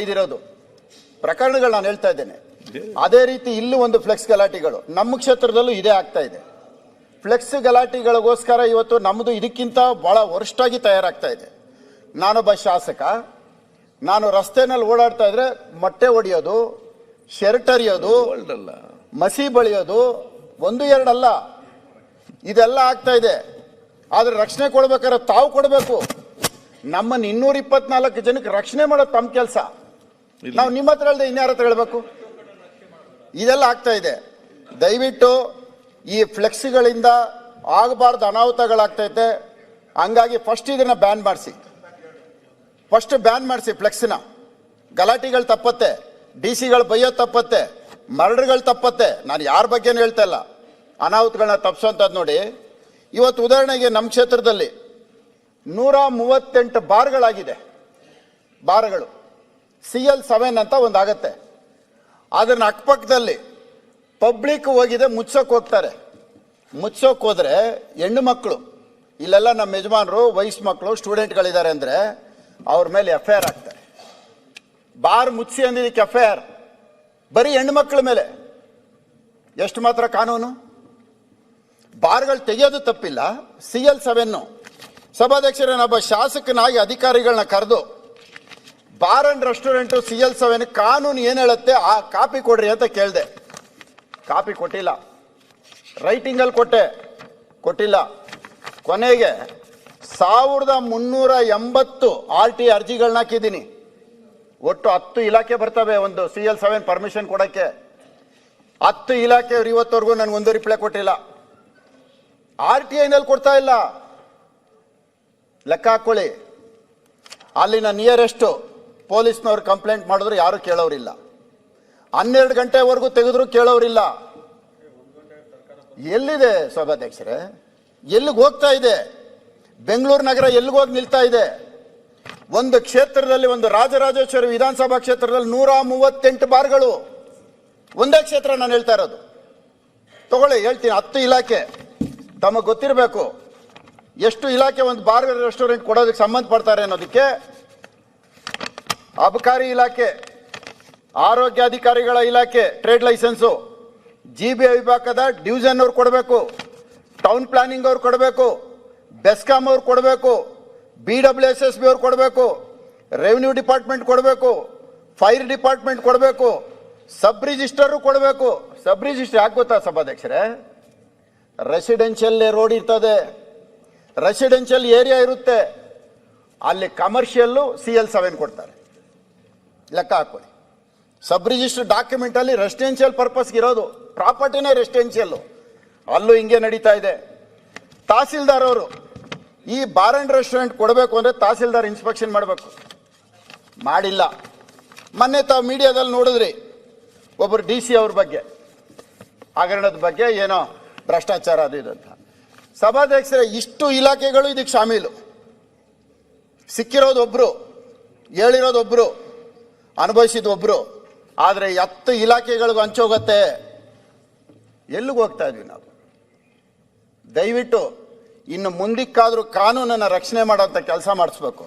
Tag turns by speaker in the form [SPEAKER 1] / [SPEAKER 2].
[SPEAKER 1] ಇದಿರೋದು ಪ್ರಕರಣಗಳು ನಾನು ಹೇಳ್ತಾ ಇದ್ದೇನೆ. ಅದೇ ರೀತಿ ಇಲ್ಲೂ ಒಂದು ಫ್ಲೆಕ್ಸ್ ಗಲಾಟೆಗಳು ನಮ್ಮ ಕ್ಷೇತ್ರದಲ್ಲೂ ಇದೇ ಆಗ್ತಾ ಇದೆ. ಫ್ಲೆಕ್ಸ್ ಗಲಾಟೆಗಳಿಗೋಸ್ಕರ ಇವತ್ತು ನಮ್ಮದು ಇದಕ್ಕಿಂತ ಬಹಳ ವರ್ಷಾಗಿ ತಯಾರಾಗ್ತಾ ಇದೆ. ನಾನೊಬ್ಬ ಶಾಸಕ, ನಾನು ರಸ್ತೆನಲ್ಲಿ ಓಡಾಡ್ತಾ ಇದ್ರೆ ಮೊಟ್ಟೆ ಹೊಡೆಯೋದು, ಶರ್ಟ್ ಹರಿಯೋದು, ಮಸಿ ಬಳಿಯೋದು ಒಂದು ಎರಡಲ್ಲ, ಇದೆಲ್ಲ ಆಗ್ತಾ ಇದೆ. ಆದ್ರೆ ರಕ್ಷಣೆ ಕೊಡ್ಬೇಕಾದ್ರೆ ತಾವು ಕೊಡಬೇಕು. ನಮ್ಮನ್ನು 224 ಜನಕ್ಕೆ ರಕ್ಷಣೆ ಮಾಡೋದು ತಮ್ಮ ಕೆಲಸ. ನಾವು ನಿಮ್ಮ ಹತ್ರ ಹೇಳ್ದೆ ಇನ್ಯಾರ ಹತ್ರ ಹೇಳ್ಬೇಕು? ಇದೆಲ್ಲ ಆಗ್ತಾ ಇದೆ. ದಯವಿಟ್ಟು ಈ ಫ್ಲೆಕ್ಸ್ಗಳಿಂದ ಆಗಬಾರ್ದು ಅನಾಹುತಗಳಾಗ್ತೈತೆ. ಹಂಗಾಗಿ ಫಸ್ಟ್ ಇದನ್ನ ಬ್ಯಾನ್ ಮಾಡಿಸಿ, ಫ್ಲೆಕ್ಸ್ನ. ಗಲಾಟೆಗಳು ತಪ್ಪತ್ತೆ, DC ಗಳು ಬೈಯೋದು ತಪ್ಪತ್ತೆ, ಮರ್ಡರ್ಗಳು ತಪ್ಪತ್ತೆ. ನಾನು ಯಾರ ಬಗ್ಗೆನೂ ಹೇಳ್ತಾ ಇಲ್ಲ, ಅನಾಹುತಗಳನ್ನ ತಪ್ಪಿಸೋಂಥದ್ದು ನೋಡಿ. ಇವತ್ತು ಉದಾಹರಣೆಗೆ ನಮ್ಮ ಕ್ಷೇತ್ರದಲ್ಲಿ 138 ಬಾರ್ಗಳಾಗಿದೆ. ಬಾರ್ಗಳು CL7 ಅಂತ ಒಂದಾಗತ್ತೆ. ಅದನ್ನ ಅಕ್ಕಪಕ್ಕದಲ್ಲಿ ಪಬ್ಲಿಕ್ ಹೋಗಿದೆ, ಮುಚ್ಚೋಕೆ ಹೋಗ್ತಾರೆ. ಮುಚ್ಚೋಕೆ ಹೋದ್ರೆ ಹೆಣ್ಣು ಮಕ್ಕಳು, ಇಲ್ಲೆಲ್ಲ ನಮ್ಮ ಯಜಮಾನರು ವಯಸ್ಸು ಮಕ್ಕಳು ಸ್ಟೂಡೆಂಟ್ಗಳಿದ್ದಾರೆ ಅಂದ್ರೆ ಅವ್ರ ಮೇಲೆ FIR ಆಗ್ತಾರೆ. ಬಾರ್ ಮುಚ್ಚಿ ಅಂದಿದ್ದಕ್ಕೆ FIR, ಬರೀ ಹೆಣ್ಣು ಮಕ್ಕಳ ಮೇಲೆ. ಎಷ್ಟು ಮಾತ್ರ ಕಾನೂನು? ಬಾರ್ಗಳು ತೆಗೆಯೋದು ತಪ್ಪಿಲ್ಲ, CL7. ಸಭಾಧ್ಯಕ್ಷರನ್ನೊಬ್ಬ ಶಾಸಕನಾಗಿ ಅಧಿಕಾರಿಗಳನ್ನ ಕರೆದು ಬಾರ್ ಅಂಡ್ ರೆಸ್ಟೋರೆಂಟ್ CL7 ಕಾನೂನು ಏನ್ ಹೇಳುತ್ತೆ ಆ ಕಾಪಿ ಕೊಡ್ರಿ ಅಂತ ಕೇಳಿದೆ. ಕಾಪಿ ಕೊಟ್ಟಿಲ್ಲ. ರೈಟಿಂಗ್ ಅಲ್ಲಿ ಕೊಟ್ಟಿಲ್ಲ. ಕೊನೆಗೆ 1380 RT ಅರ್ಜಿಗಳನ್ನ ಹಾಕಿದ್ದೀನಿ. ಒಟ್ಟು 10 ಇಲಾಖೆ ಬರ್ತವೆ ಒಂದು CL7 ಪರ್ಮಿಷನ್ ಕೊಡಕ್ಕೆ. 10 ಇಲಾಖೆಯವರು ಇವತ್ತವರೆಗೂ ನನ್ಗೊಂದು ರಿಪ್ಲೈ ಕೊಟ್ಟಿಲ್ಲ. RTI ನಲ್ಲಿ ಕೊಡ್ತಾ ಇಲ್ಲ. ಲೆಕ್ಕ ಹಾಕೊಳ್ಳಿ. ಅಲ್ಲಿನ ನಿಯರೆಸ್ಟ್ ಪೊಲೀಸ್ನವ್ರು ಕಂಪ್ಲೇಂಟ್ ಮಾಡಿದ್ರು ಯಾರು ಕೇಳೋರಿಲ್ಲ. 12 ಗಂಟೆವರೆಗೂ ತೆಗೆದ್ರು ಕೇಳೋರಿಲ್ಲ. ಎಲ್ಲಿದೆ ಸಭಾಧ್ಯಕ್ಷರೇ? ಎಲ್ಲಿಗೆ ಹೋಗ್ತಾ ಇದೆ? ಬೆಂಗಳೂರು ನಗರ ಎಲ್ಲಿಗೋಗಿ ನಿಲ್ತಾ ಇದೆ? ಒಂದು ಕ್ಷೇತ್ರದಲ್ಲಿ, ಒಂದು ರಾಜರಾಜೇಶ್ವರಿ ವಿಧಾನಸಭಾ ಕ್ಷೇತ್ರದಲ್ಲಿ 138 ಬಾರ್ಗಳು. ಒಂದೇ ಕ್ಷೇತ್ರ ನಾನು ಹೇಳ್ತಾ ಇರೋದು. ತಗೊಳ್ಳಿ, ಹೇಳ್ತೀನಿ. 10 ಇಲಾಖೆ ತಮಗೆ ಗೊತ್ತಿರಬೇಕು. ಎಷ್ಟು ಇಲಾಖೆ ಒಂದು ಬಾರ್ ರೆಸ್ಟೋರೆಂಟ್ ಕೊಡೋದಕ್ಕೆ ಸಂಬಂಧಪಡ್ತಾರೆ ಅನ್ನೋದಕ್ಕೆ. ಅಬಕಾರಿ ಇಲಾಖೆ, ಆರೋಗ್ಯಾಧಿಕಾರಿಗಳ ಇಲಾಖೆ ಟ್ರೇಡ್ ಲೈಸೆನ್ಸು, GBA ವಿಭಾಗದ ಡಿವಿಷನ್ ಅವ್ರು ಕೊಡಬೇಕು, ಟೌನ್ ಪ್ಲಾನಿಂಗ್ ಅವ್ರು ಕೊಡಬೇಕು, ಬೆಸ್ಕಾಂ ಅವ್ರು ಕೊಡಬೇಕು, BWSSB ಅವ್ರು ಕೊಡಬೇಕು, ರೆವಿನ್ಯೂ ಡಿಪಾರ್ಟ್ಮೆಂಟ್ ಕೊಡಬೇಕು, ಫೈರ್ ಡಿಪಾರ್ಟ್ಮೆಂಟ್ ಕೊಡಬೇಕು, ಸಬ್ ರಿಜಿಸ್ಟರ್ ಕೊಡಬೇಕು. ಸಬ್ ರಿಜಿಸ್ಟರ್ ಯಾಕೆ ಗೊತ್ತಾ ಸಭಾಧ್ಯಕ್ಷರೇ? ರೆಸಿಡೆನ್ಷಿಯಲ್ ರೋಡ್ ಇರ್ತದೆ, ರೆಸಿಡೆನ್ಷಿಯಲ್ ಏರಿಯಾ ಇರುತ್ತೆ, ಅಲ್ಲಿ ಕಮರ್ಷಿಯಲ್ಲು CL7 ಕೊಡ್ತಾರೆ. ಲೆಕ್ಕ ಹಾಕೊಳ್ಳಿ. ಸಬ್ ರಿಜಿಸ್ಟರ್ ಡಾಕ್ಯುಮೆಂಟ್ ಅಲ್ಲಿ ರೆಸಿಡೆನ್ಷಿಯಲ್ ಪರ್ಪಸ್ಗೆ ಇರೋದು, ಪ್ರಾಪರ್ಟಿನೇ ರೆಸಿಡೆನ್ಷಿಯಲ್ಲು. ಅಲ್ಲೂ ಹಿಂಗೆ ನಡೀತಾ ಇದೆ. ತಹಸೀಲ್ದಾರ್ ಅವರು ಈ ಬಾರ್ ಅಂಡ್ ರೆಸ್ಟೋರೆಂಟ್ ಕೊಡಬೇಕು ಅಂದ್ರೆ ತಹಸೀಲ್ದಾರ್ ಇನ್ಸ್ಪೆಕ್ಷನ್ ಮಾಡಬೇಕು, ಮಾಡಿಲ್ಲ. ಮೊನ್ನೆ ತಾವು ಮೀಡಿಯಾದಲ್ಲಿ ನೋಡಿದ್ರಿ, ಒಬ್ಬರು DC ಅವ್ರ ಬಗ್ಗೆ, ಹಗರಣದ ಬಗ್ಗೆ ಏನೋ ಭ್ರಷ್ಟಾಚಾರ ಅದು ಇದು ಅಂತ. ಸಭಾಧ್ಯಕ್ಷರೇ, ಇಷ್ಟು ಇಲಾಖೆಗಳು ಇದಕ್ಕೆ ಶಾಮೀಲು. ಸಿಕ್ಕಿರೋದು ಒಬ್ರು, ಹೇಳಿರೋದು ಒಬ್ರು, ಅನುಭವಿಸಿದ ಒಬ್ರು. ಆದರೆ 10 ಇಲಾಖೆಗಳಿಗೂ ಹಂಚೋಗತ್ತೆ. ಎಲ್ಲಿಗೆ ಹೋಗ್ತಾ ಇದ್ವಿ ನಾವು? ದಯವಿಟ್ಟು ಇನ್ನು ಮುಂದಕ್ಕಾದ್ರೂ ಕಾನೂನನ್ನು ರಕ್ಷಣೆ ಮಾಡೋಂಥ ಕೆಲಸ ಮಾಡಿಸ್ಬೇಕು.